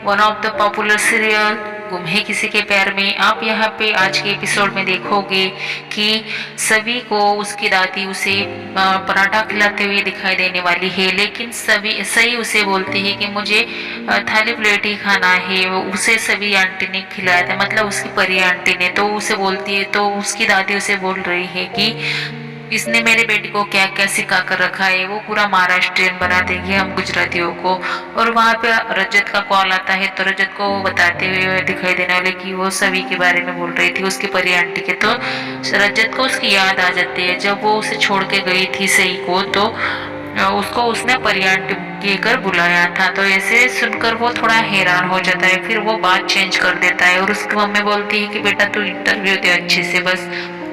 One of the popular serial गुम है किसी के प्यार में। आप यहाँ पे आज के एपिसोड में देखोगे कि सभी को उसकी दादी उसे पराठा खिलाते हुए दिखाई देने वाली है, लेकिन सभी सही उसे बोलती है कि मुझे थाली प्लेट ही खाना है। उसे सभी आंटी ने खिलाया था, मतलब उसकी परी आंटी ने। तो उसे बोलती है, तो उसकी दादी उसे बोल रही है कि इसने मेरे बेटी को क्या क्या सिखा कर रखा है, वो पूरा महाराष्ट्रियन बना देंगे हम गुजरातियों को। और वहाँ पे रजत का कॉल आता है, तो रजत को वो बताते हुए दिखाई देने वाले कि वो सभी के बारे में बोल रही थी, उसकी परी आंटी के। तो रजत को उसकी याद आ जाती है जब वो उसे छोड़ के गई थी सही को, तो उसको उसने परी आंटी कहकर बुलाया था। तो ऐसे सुनकर वो थोड़ा हैरान हो जाता है, फिर वो बात चेंज कर देता है और उसकी मम्मी बोलती है कि बेटा तू इंटरव्यू दे अच्छे से, बस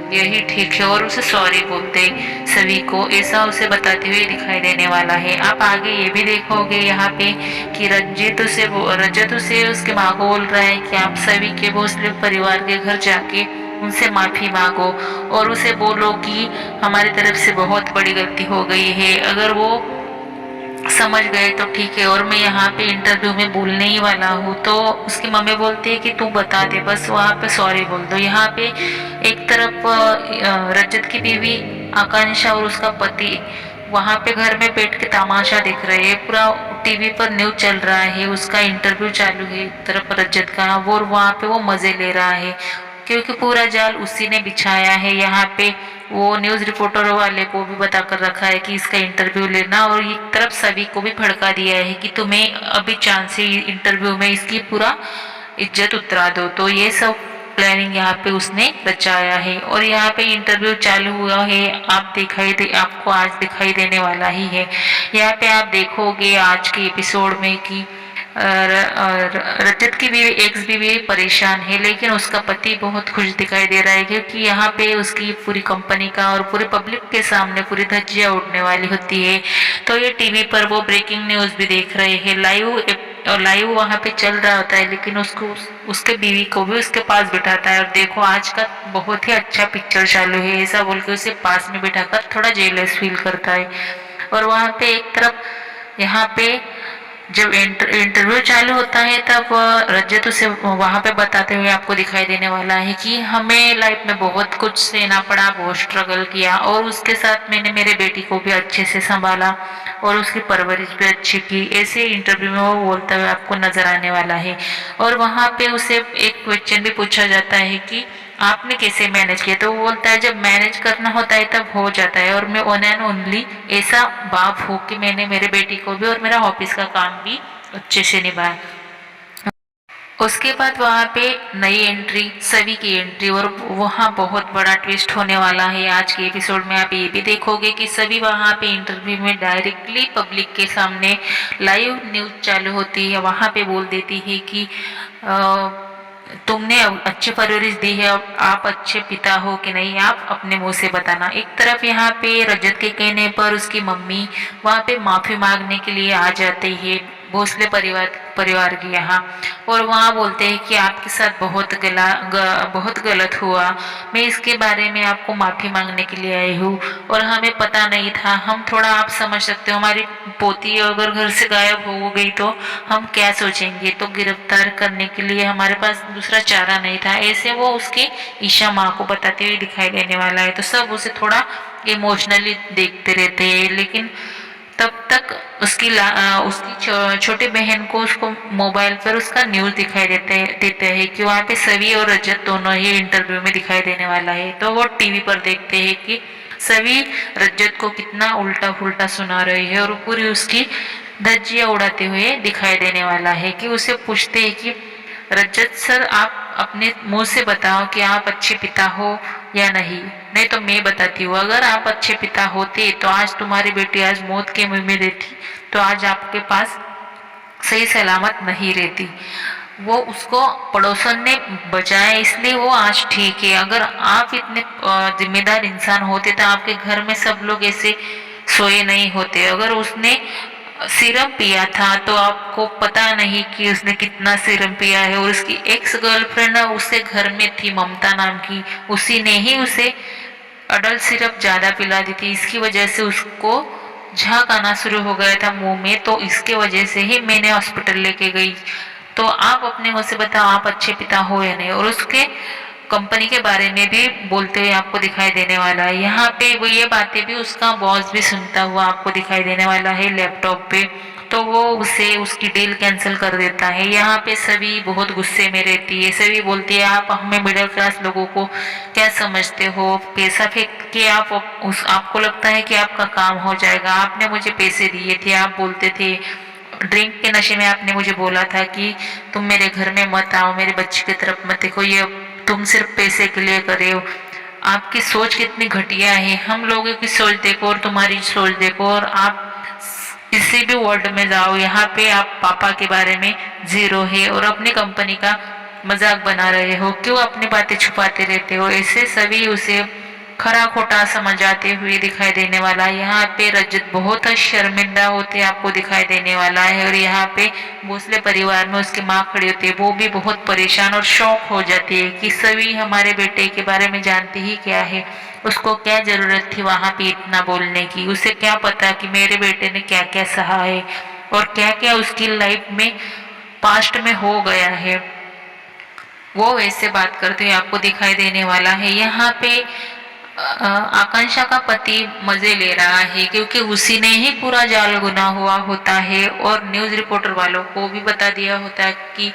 यही ठीक है। और उसे सॉरी बोलते सभी को, ऐसा उसे बताते हुए दिखाई देने वाला है। आप आगे ये भी देखोगे यहाँ पे कि रजत उसे उसके माँ को बोल रहा है कि आप सभी के भोसले परिवार के घर जाके उनसे माफी मांगो और उसे बोलो कि हमारी तरफ से बहुत बड़ी गलती हो गई है। अगर वो समझ गए तो ठीक है, और मैं यहाँ पे इंटरव्यू में बोलने ही वाला हूँ। तो उसकी मम्मी बोलती है कि तू बता दे, बस वहाँ पे सॉरी बोल दो। यहाँ पे एक तरफ रजत की बीवी आकांक्षा और उसका पति वहाँ पे घर में बैठ के तमाशा देख रहे हैं, पूरा टीवी पर न्यूज चल रहा है, उसका इंटरव्यू चालू है एक तरफ रजत का, वो वहाँ पे वो मजे ले रहा है क्योंकि पूरा जाल उसी ने बिछाया है। यहाँ पे वो न्यूज रिपोर्टर वाले को भी बता कर रखा है कि इसका इंटरव्यू लेना, और एक तरफ सभी को भी भड़का दिया है कि तुम्हें अभी चांस है इंटरव्यू में इसकी पूरा इज्जत उतरा दो। तो ये सब प्लानिंग यहाँ पे उसने रचाया है और यहाँ पे इंटरव्यू चालू हुआ है। आपको आज दिखाई देने वाला ही है। यहाँ पे आप देखोगे आज के एपिसोड में कि रजत की बीवी एक्स बीवी परेशान है, लेकिन उसका पति बहुत खुश दिखाई दे रहा है क्योंकि यहाँ पे उसकी पूरी कंपनी का और पूरी पब्लिक के सामने पूरी धज्जियां उड़ने वाली होती है। तो ये टीवी पर वो ब्रेकिंग न्यूज भी देख रहे हैं, लाइव वहाँ पे चल रहा होता है, लेकिन उसके बीवी को भी उसके पास बिठाता है और देखो आज का बहुत ही अच्छा पिक्चर चालू है ऐसा बोल के उसे पास में बिठाकर थोड़ा जेलस फील करता है। और वहाँ पे एक तरफ यहाँ पे जब इंटरव्यू चालू होता है तब रजत उसे वहां पे बताते हुए आपको दिखाई देने वाला है कि हमें लाइफ में बहुत कुछ सहना पड़ा, बहुत स्ट्रगल किया और उसके साथ मैंने मेरे बेटी को भी अच्छे से संभाला और उसकी परवरिश भी अच्छी की। ऐसे इंटरव्यू में वो बोलते हुए आपको नजर आने वाला है। और वहां पे उसे एक क्वेश्चन भी पूछा जाता है कि आपने कैसे मैनेज किया, तो वो बोलता है जब मैनेज करना होता है तब हो जाता है, और मैं वन एंड ओनली ऐसा बाप हूँ कि मैंने मेरे बेटी को भी और मेरा ऑफिस का काम भी अच्छे से निभाया। उसके बाद वहाँ पे नई एंट्री, सभी की एंट्री, और वहाँ बहुत बड़ा ट्विस्ट होने वाला है। आज के एपिसोड में आप ये भी देखोगे कि सभी वहाँ पे इंटरव्यू में डायरेक्टली पब्लिक के सामने लाइव न्यूज चालू होती है, वहाँ पे बोल देती है कि तुमने अच्छी परवरिश दी है, अब आप अच्छे पिता हो कि नहीं आप अपने मुंह से बताना। एक तरफ यहाँ पे रजत के कहने पर उसकी मम्मी वहाँ पे माफी मांगने के लिए आ जाती है भोसले परिवार के यहाँ, और वहाँ बोलते हैं कि आपके साथ बहुत गलत हुआ, मैं इसके बारे में आपको माफी मांगने के लिए आई हूँ और हमें पता नहीं था। हम थोड़ा, आप समझ सकते हो, हमारी पोती अगर घर से गायब हो गई तो हम क्या सोचेंगे, तो गिरफ्तार करने के लिए हमारे पास दूसरा चारा नहीं था। ऐसे वो उसके ईशा माँ को बताते हुए दिखाई देने वाला है। तो सब उसे थोड़ा इमोशनली देखते रहते हैं, लेकिन तब तक उसकी छोटी बहन को उसको मोबाइल पर उसका न्यूज दिखाई देते हैं कि वहाँ पे सभी और रजत दोनों ही इंटरव्यू में दिखाई देने वाला है। तो वो टीवी पर देखते हैं कि सभी रजत को कितना उल्टा फुल्टा सुना रही है और पूरी उसकी धज्जियां उड़ाते हुए दिखाई देने वाला है। कि उसे पूछते हैं कि रजत सर आप अपने मुंह से बताओ कि आप अच्छे पिता हो या नहीं, नहीं तो मैं बताती हूँ, अगर आप अच्छे पिता होते तो आज तुम्हारी बेटी आज मौत के मुंह में रहती, तो आज आपके पास सही सलामत नहीं रहती। वो उसको पड़ोसन ने बचाया इसलिए वो आज ठीक है। अगर आप इतने जिम्मेदार इंसान होते तो आपके घर में सब लोग ऐसे सोए नहीं होते। अगर उसने सीरम पिया था तो आपको पता नहीं कि उसने कितना सीरम पिया है, और उसकी एक्स गर्लफ्रेंड उससे घर में थी ममता नाम की, उसी ने ही उसे अडल्ट सिरप ज्यादा पिला दी थी। इसकी वजह से उसको झाग आना शुरू हो गया था मुंह में, तो इसके वजह से ही मैंने हॉस्पिटल लेके गई। तो आप अपने मुंह से बताओ आप अच्छे पिता हो या नहीं। और उसके कंपनी के बारे में भी बोलते हुए आपको दिखाई देने वाला है। यहाँ पे वो ये बातें भी उसका बॉस भी सुनता हुआ आपको दिखाई देने वाला है लैपटॉप पे। तो वो उसे उसकी डील कैंसिल कर देता है। यहाँ पे सभी बहुत गुस्से में रहती है। सभी बोलती है आप हमें मिडिल क्लास लोगों को क्या समझते हो, पैसा फेंक के आप उस आपको लगता है कि आपका काम हो जाएगा। आपने मुझे पैसे दिए थे, आप बोलते थे ड्रिंक के नशे में आपने मुझे बोला था कि तुम मेरे घर में मत आओ, मेरे बच्चे की तरफ मत देखो, ये तुम सिर्फ पैसे के लिए कर रहे हो। आपकी सोच कितनी घटिया है। हम लोगों की सोच देखो और तुम्हारी सोच देखो, और आप किसी भी वर्ल्ड में जाओ यहाँ पे आप पापा के बारे में जीरो है और अपनी कंपनी का मजाक बना रहे हो। क्यों अपनी बातें छुपाते रहते हो। ऐसे सभी उसे खरा खोटा समझाते हुए दिखाई देने वाला है। यहाँ पे रजत बहुत शर्मिंदा होते आपको दिखाई देने वाला है। और यहाँ पे भोसले परिवार में उसकी माँ खड़ी होती है, वो भी बहुत परेशान और शौक हो जाती है कि सभी हमारे बेटे के बारे में जानते ही क्या है, उसको क्या जरूरत थी वहां पे इतना बोलने की। उसे क्या पता कि मेरे बेटे ने क्या क्या सहा है और क्या क्या उसकी लाइफ में पास्ट में हो गया है। वो वैसे बात करते हुए आपको दिखाई देने वाला है। यहाँ पे आकांक्षा का पति मजे ले रहा है क्योंकि उसी ने ही पूरा जाल गुना हुआ होता है और न्यूज रिपोर्टर वालों को भी बता दिया होता है कि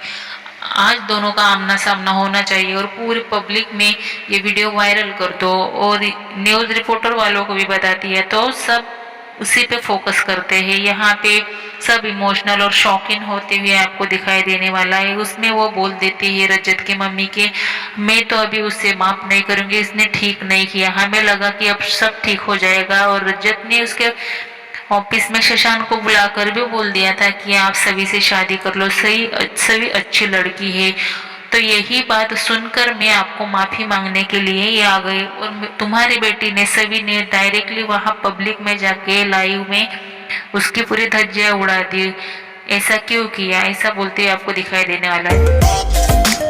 आज दोनों का आमना सामना होना चाहिए और पूरी पब्लिक में ये वीडियो वायरल कर दो। और न्यूज रिपोर्टर वालों को भी बता दिया, तो सब उसी पे फोकस करते हैं। यहाँ पे सब इमोशनल और शॉकिंग होते हुए आपको दिखाई देने वाला है। उसमें वो बोल देती है रजत की मम्मी के मैं तो अभी उससे माफ नहीं करूंगी, इसने ठीक नहीं किया। हमें लगा कि अब सब ठीक हो जाएगा। और रजत ने उसके ऑफिस में शशांक को बुलाकर भी बोल दिया था कि आप सभी से शादी कर लो, सभी अच्छी लड़की है। तो यही बात सुनकर मैं आपको माफी मांगने के लिए ही आ गई। और तुम्हारी बेटी ने सभी ने डायरेक्टली वहां पब्लिक में जाके लाइव में उसकी पूरी धज्जियां उड़ा दी। ऐसा क्यों किया, ऐसा बोलते हुए आपको दिखाई देने वाला है।